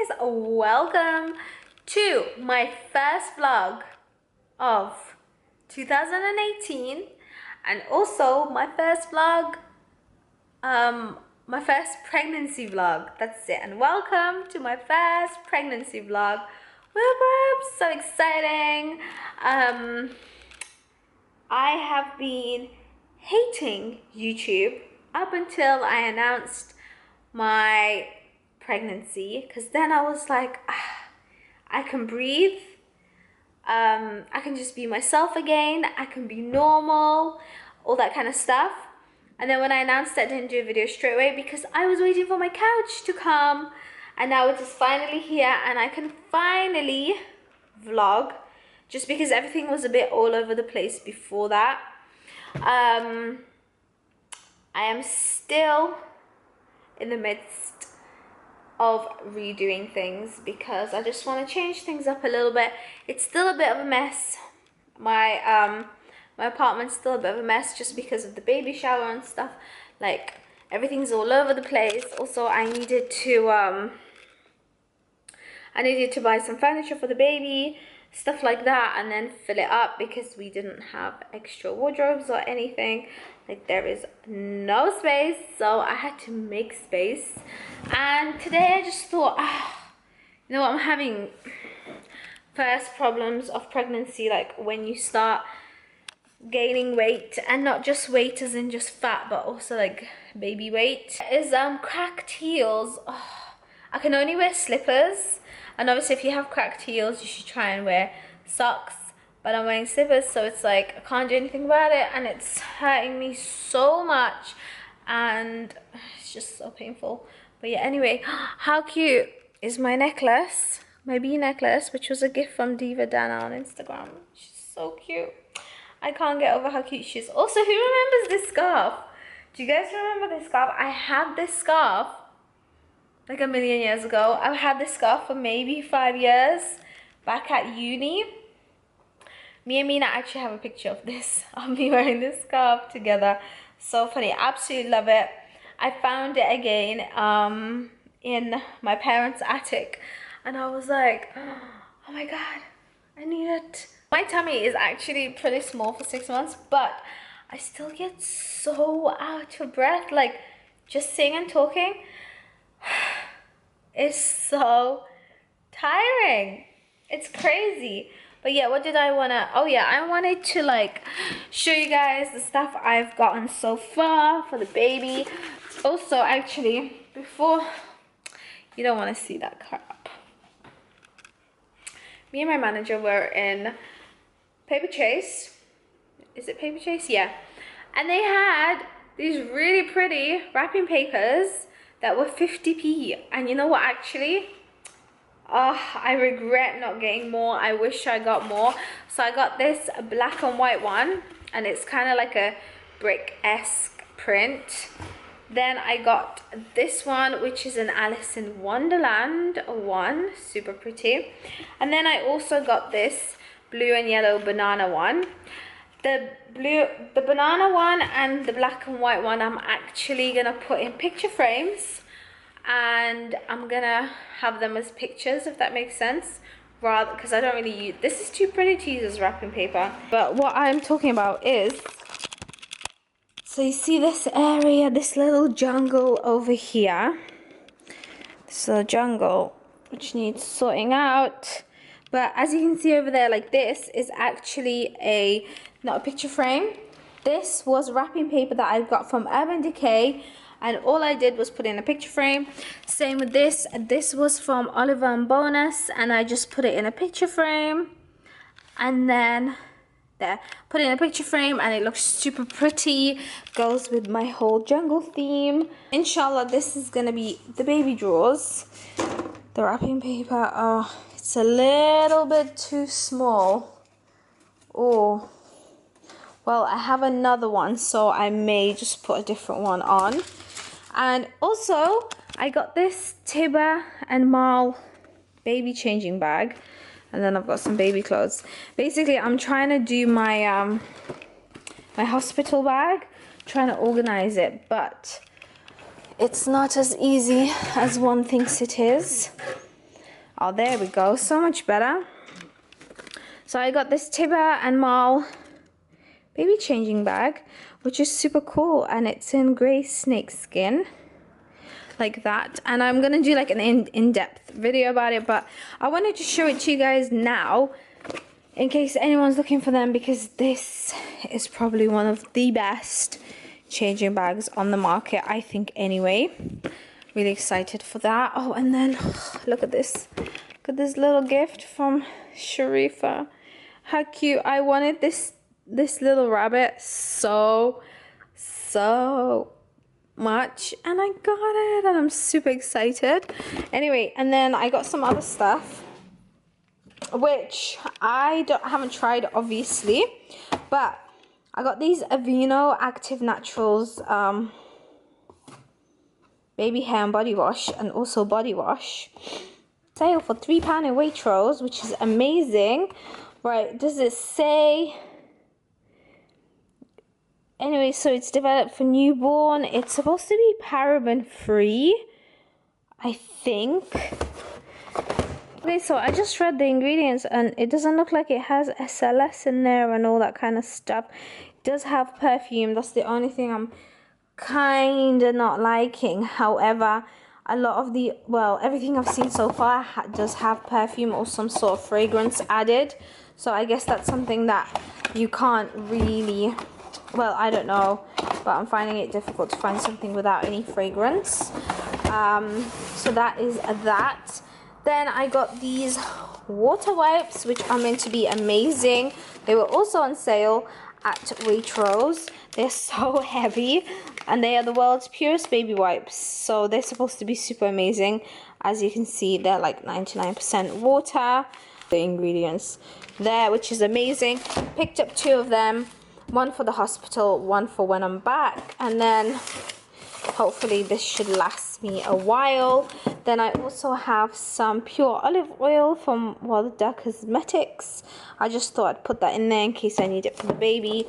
guys, welcome to my first vlog of 2018 and also my first vlog, my first pregnancy vlog. That's it. And welcome to my first pregnancy vlog. Whoop, so exciting. I have been hating YouTube up until I announced my pregnancy, because then I was like, I can breathe, I can just be myself again, I can be normal, all that kind of stuff. And then when I announced it, I didn't do a video straight away because I was waiting for my couch to come, and now it is finally here and I can finally vlog, just because everything was a bit all over the place before that. I am still in the midst of redoing things because I just want to change things up a little bit. It's still a bit of a mess. My apartment's still a bit of a mess just because of the baby shower and stuff. Like, everything's all over the place. Also, I needed to buy some furniture for the baby, stuff like that, and then fill it up because we didn't have extra wardrobes or anything. Like, there is no space, so I had to make space. And today I just thought, you know what, I'm having first problems of pregnancy, like when you start gaining weight, and not just weight as in just fat, but also like baby weight, is cracked heels. I can only wear slippers, and obviously if you have cracked heels you should try and wear socks, but I'm wearing slippers, so it's like I can't do anything about it, and it's hurting me so much and it's just so painful. But yeah, anyway, how cute is my necklace, my bee necklace, which was a gift from Diva Dana on Instagram. She's so cute. I can't get over how cute she is. Also, who remembers this scarf? Do you guys remember this scarf? I had this scarf like a million years ago. I've had this scarf for maybe 5 years, back at uni. Me and Mina actually have a picture of this, of me wearing this scarf together. So funny, absolutely love it. I found it again in my parents' attic, and I was like, oh my god, I need it. My tummy is actually pretty small for 6 months, but I still get so out of breath. Like, just sitting and talking is so tiring. It's crazy. But yeah, what did I wanna, oh yeah, I wanted to like show you guys the stuff I've gotten so far for the baby. Also, actually, before, you don't want to see that crap. Me and my manager were in Paper Chase. Is it Paper Chase? Yeah. And they had these really pretty wrapping papers that were 50p. And you know what, actually? I regret not getting more. I wish I got more. So I got this black and white one, and it's kind of like a brick-esque print. Then I got this one, which is an Alice in Wonderland one, super pretty. And then I also got this blue and yellow banana one. The banana one and the black and white one I'm actually gonna put in picture frames, and I'm gonna have them as pictures, if that makes sense, rather, because I don't really use, this is too pretty to use as wrapping paper. But what I'm talking about is, so you see this area, this little jungle over here, this little jungle which needs sorting out. But as you can see over there, like, this is actually not a picture frame. This was wrapping paper that I got from Urban Decay, and all I did was put in a picture frame. Same with this. This was from Oliver and Bonus, and I just put it in a picture frame. And then there, put it in a picture frame, and it looks super pretty. Goes with my whole jungle theme. Inshallah, this is gonna be the baby drawers. The wrapping paper, oh, it's a little bit too small. Oh, well, I have another one, so I may just put a different one on. And also, I got this Tiba and Mal baby changing bag. And then I've got some baby clothes. Basically, I'm trying to do my my hospital bag, trying to organize it, but it's not as easy as one thinks it is. Oh, there we go. So much better. So I got this Tibber and Mal baby changing bag, which is super cool, and it's in grey snake skin like that. And I'm gonna do like an in-depth video about it, but I wanted to show it to you guys now in case anyone's looking for them, because this is probably one of the best changing bags on the market, I think, anyway. Really excited for that. Oh, and then look at this. Look at this little gift from Sharifa. How cute. I wanted this little rabbit so much, and I got it, and I'm super excited. Anyway, and then I got some other stuff which I haven't tried, obviously, but I got these Aveeno Active Naturals baby hair and body wash, and also body wash. Sale for £3 in Waitrose, which is amazing. Right, does it say? Anyway, so it's developed for newborn. It's supposed to be paraben free, I think. Okay, so I just read the ingredients, and it doesn't look like it has SLS in there and all that kind of stuff. It does have perfume. That's the only thing I'm kind of not liking. However, a lot of the, well, everything I've seen so far does have perfume or some sort of fragrance added. So I guess that's something that you can't really, well, I don't know, but I'm finding it difficult to find something without any fragrance. So that is that. Then I got these water wipes, which are meant to be amazing. They were also on sale at Waitrose. They're so heavy, and they are the world's purest baby wipes. So they're supposed to be super amazing. As you can see, they're like 99% water. The ingredients there, which is amazing. Picked up 2 of them. One for the hospital, one for when I'm back. And then hopefully this should last me a while. Then I also have some pure olive oil from Walda Cosmetics. I just thought I'd put that in there in case I need it for the baby.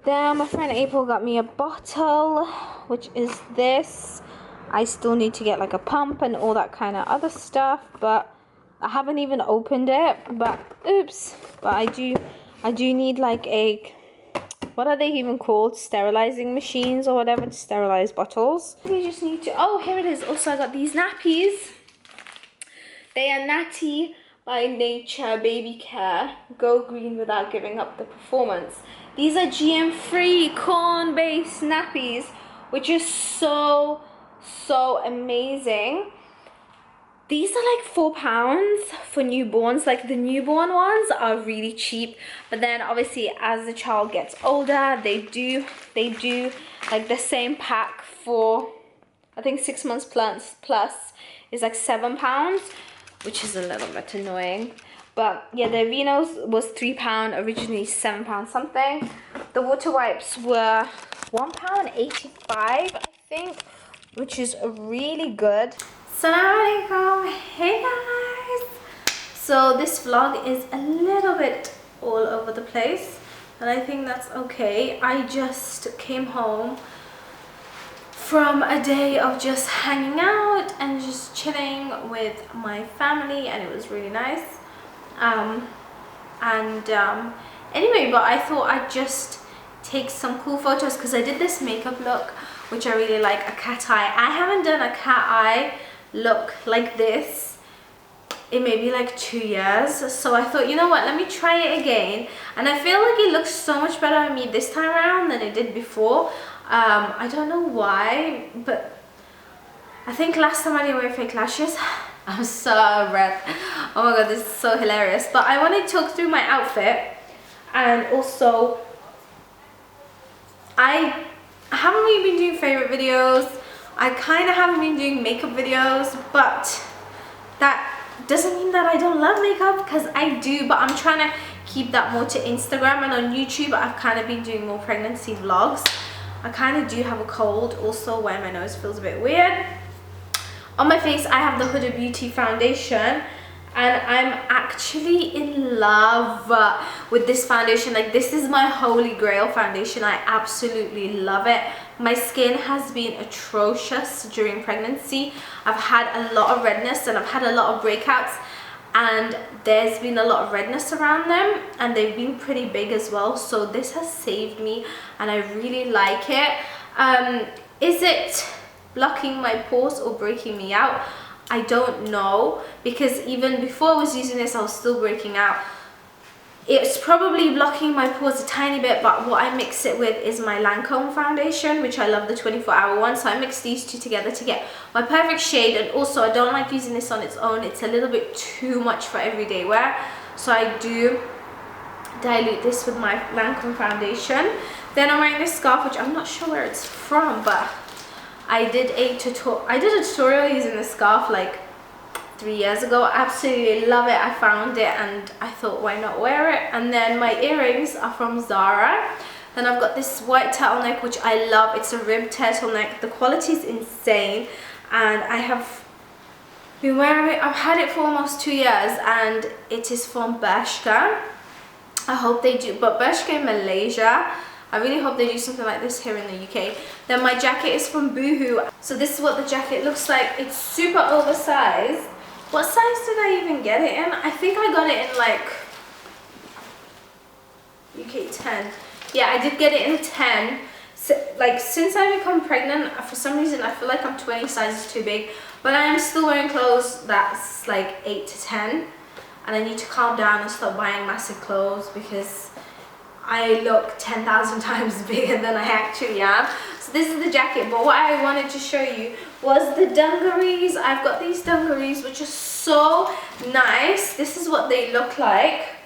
Then my friend April got me a bottle, which is this. I still need to get like a pump and all that kind of other stuff, but I haven't even opened it. But oops, but I do need like a, what are they even called? Sterilizing machines or whatever to sterilize bottles. We just need to, oh, here it is. Also, I got these nappies. They are Natty by Nature Baby Care. Go green without giving up the performance. These are GM-free corn-based nappies, which is so amazing. These are like £4 for newborns. Like the newborn ones are really cheap, but then obviously as the child gets older, they do like the same pack for, I think 6 months plus is like £7, which is a little bit annoying. But yeah, the Aveeno's was £3, originally £7 something. The water wipes were £1.85, I think, which is really good. Assalamu alaikum. Hey guys, so this vlog is a little bit all over the place, and I think that's okay. I just came home from a day of just hanging out and just chilling with my family, and it was really nice. Anyway, but I thought I'd just take some cool photos because I did this makeup look, which I really like, a cat eye. I haven't done a cat eye look like this in maybe like 2 years, so I thought, you know what, let me try it again. And I feel like it looks so much better on me this time around than it did before. I don't know why, but I think last time I didn't wear fake lashes. I'm so red. Oh my god, this is so hilarious. But I want to talk through my outfit, and also I haven't really been doing favorite videos. I kind of haven't been doing makeup videos, but that doesn't mean that I don't love makeup, because I do, but I'm trying to keep that more to Instagram. And on YouTube I've kind of been doing more pregnancy vlogs. I kind of do have a cold also, where my nose feels a bit weird. On my face I have the Huda Beauty foundation, and I'm actually in love with this foundation. Like, this is my holy grail foundation. I absolutely love it. My skin has been atrocious during pregnancy. I've had a lot of redness and I've had a lot of breakouts, and there's been a lot of redness around them, and they've been pretty big as well. So this has saved me and I really like it. Is it blocking my pores or breaking me out? I don't know, because even before I was using this I was still breaking out. It's probably blocking my pores a tiny bit, but what I mix it with is my Lancome foundation, which I love, the 24-hour one. So I mix these two together to get my perfect shade. And also I don't like using this on its own. It's a little bit too much for everyday wear. So I do dilute this with my Lancome foundation. Then I'm wearing this scarf, which I'm not sure where it's from, but I did a tutorial using this scarf like 3 years ago. I absolutely love it. I found it and I thought, why not wear it? And then my earrings are from Zara. Then I've got this white turtleneck, which I love. It's a ribbed turtleneck. The quality is insane, and I have been wearing it. I've had it for almost 2 years, and it is from Bershka. I hope they do, but Bershka in Malaysia. I really hope they do something like this here in the UK. Then my jacket is from Boohoo. So this is what the jacket looks like. It's super oversized. What size did I even get it in? I think I got it in like UK 10. Yeah, I did get it in 10. So, like, since I become pregnant, for some reason I feel like I'm 20 sizes too big. But I am still wearing clothes that's like 8 to 10. And I need to calm down and stop buying massive clothes, because I look 10,000 times bigger than I actually am. So this is the jacket, but what I wanted to show you was the dungarees. I've got these dungarees which are so nice. This is what they look like,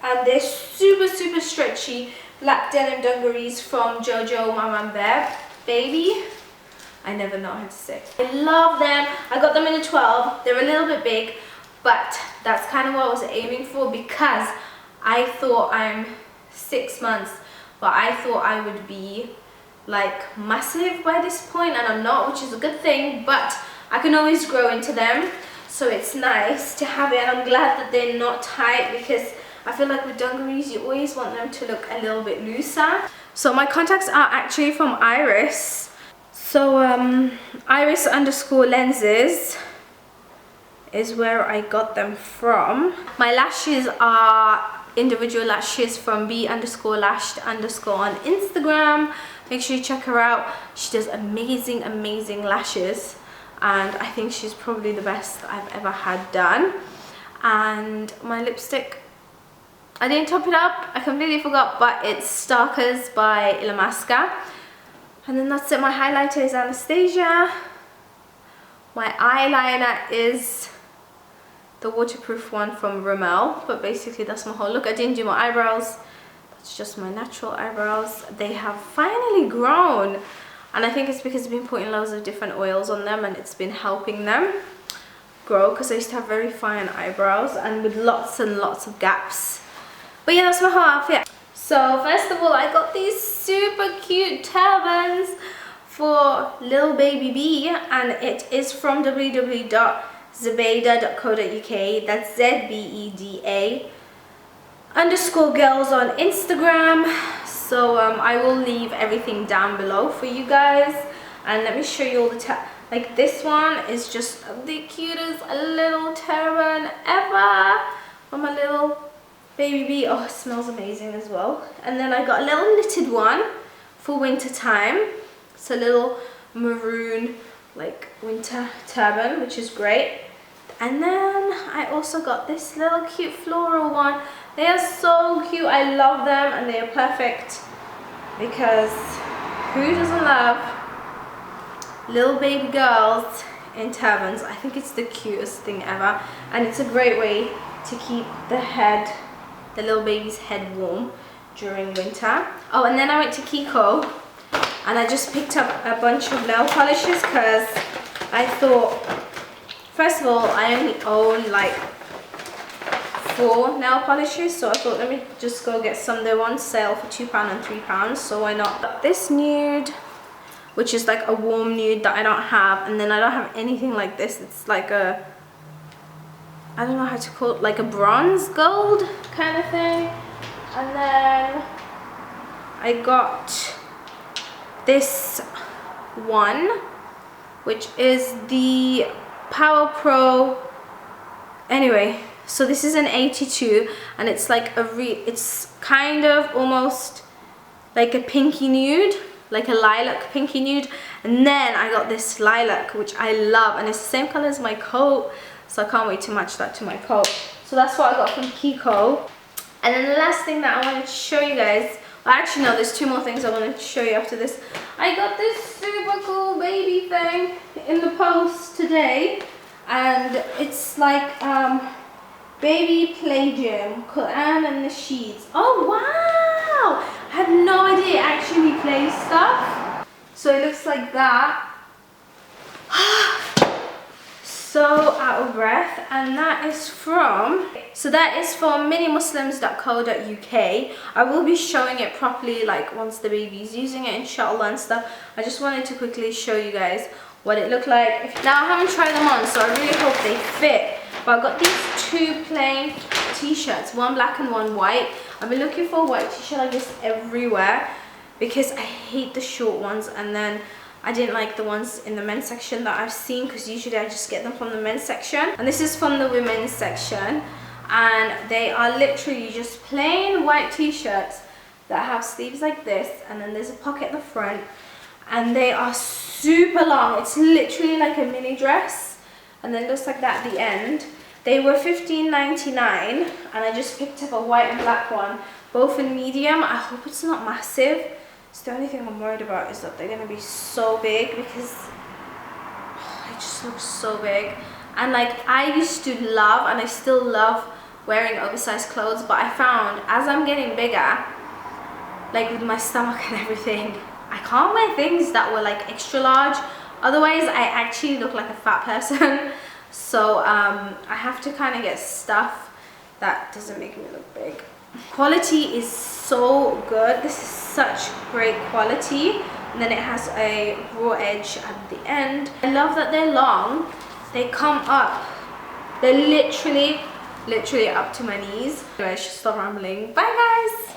and they're super stretchy black denim dungarees from Jojo Mama Bear Baby. I never know how to say. I love them. I got them in a 12. They're a little bit big, but that's kind of what I was aiming for, because I thought I'm 6 months, but I thought I would be like massive by this point, and I'm not, which is a good thing, but I can always grow into them. So it's nice to have it, and I'm glad that they're not tight, because I feel like with dungarees you always want them to look a little bit looser. So my contacts are actually from Iris. So Iris_lenses is where I got them from. My lashes are individual lashes from B_lashed_ on Instagram. Make sure you check her out. She does amazing lashes, and I think she's probably the best I've ever had done. And my lipstick, I didn't top it up, I completely forgot, but it's Starkers by Ilamasca. And then that's it. My highlighter is Anastasia. My eyeliner is the waterproof one from Rimmel, but basically that's my whole look. I didn't do my eyebrows. That's just my natural eyebrows. They have finally grown, and I think it's because I've been putting loads of different oils on them, and it's been helping them grow, because I used to have very fine eyebrows and with lots and lots of gaps. But yeah, that's my whole outfit. So first of all, I got these super cute turbans for little baby B, and it is from www.zebeda.co.uk. That's ZBEDA_girls on Instagram. So I will leave everything down below for you guys, and let me show you all the like this one is just the cutest little turban ever for my little baby bee. Oh, it smells amazing as well. And then I got a little knitted one for winter time. It's a little maroon like winter turban, which is great. And then I also got this little cute floral one. They are so cute. I love them, and they are perfect, because who doesn't love little baby girls in turbans? I think it's the cutest thing ever, and it's a great way to keep the little baby's head warm during winter. Oh, and then I went to Kiko, and I just picked up a bunch of nail polishes, because I thought, first of all, I only own like 4 nail polishes, so I thought, let me just go get some. They're on sale for £2 and £3, so why not? Got this nude, which is like a warm nude that I don't have, and then I don't have anything like this. It's like a, I don't know how to call it, like a bronze gold kind of thing. And then I got this one, which is the Power Pro. Anyway, so this is an 82, and it's like it's kind of almost like a pinky nude, like a lilac pinky nude. And then I got this lilac, which I love, and it's the same color as my coat, so I can't wait to match that to my coat. So that's what I got from Kiko. And then the last thing that I wanted to show you guys, well, actually no, there's two more things I wanted to show you after this. I got this super cool baby thing in the post today, and it's like baby play gym, Quran and the sheets. Oh wow! I had no idea it actually plays stuff. So it looks like that. So out of breath. And that is from, so that is from minimuslims.co.uk. I will be showing it properly like once the baby's using it, inshallah, and stuff. I just wanted to quickly show you guys what it looked like. Now I haven't tried them on, so I really hope they fit. But I got these two plain t-shirts, one black and one white. I've been looking for a white t-shirt like this everywhere because I hate the short ones, and then I didn't like the ones in the men's section that I've seen, because usually I just get them from the men's section. And this is from the women's section, and they are literally just plain white t-shirts that have sleeves like this, and then there's a pocket at the front, and they are super long. It's literally like a mini dress, and then it looks like that at the end. They were $15.99, and I just picked up a white and black one, both in medium. I hope it's not massive. So the only thing I'm worried about is that they're going to be so big, because it just looks so big. And like, I used to love, and I still love wearing oversized clothes, but I found as I'm getting bigger, like with my stomach and everything, I can't wear things that were like extra large. Otherwise I actually look like a fat person. So I have to kind of get stuff that doesn't make me look big. Quality is so good. This is such great quality, and then it has a raw edge at the end. I love that they're long. They come up, they're literally up to my knees. Anyway, I should stop rambling. Bye guys.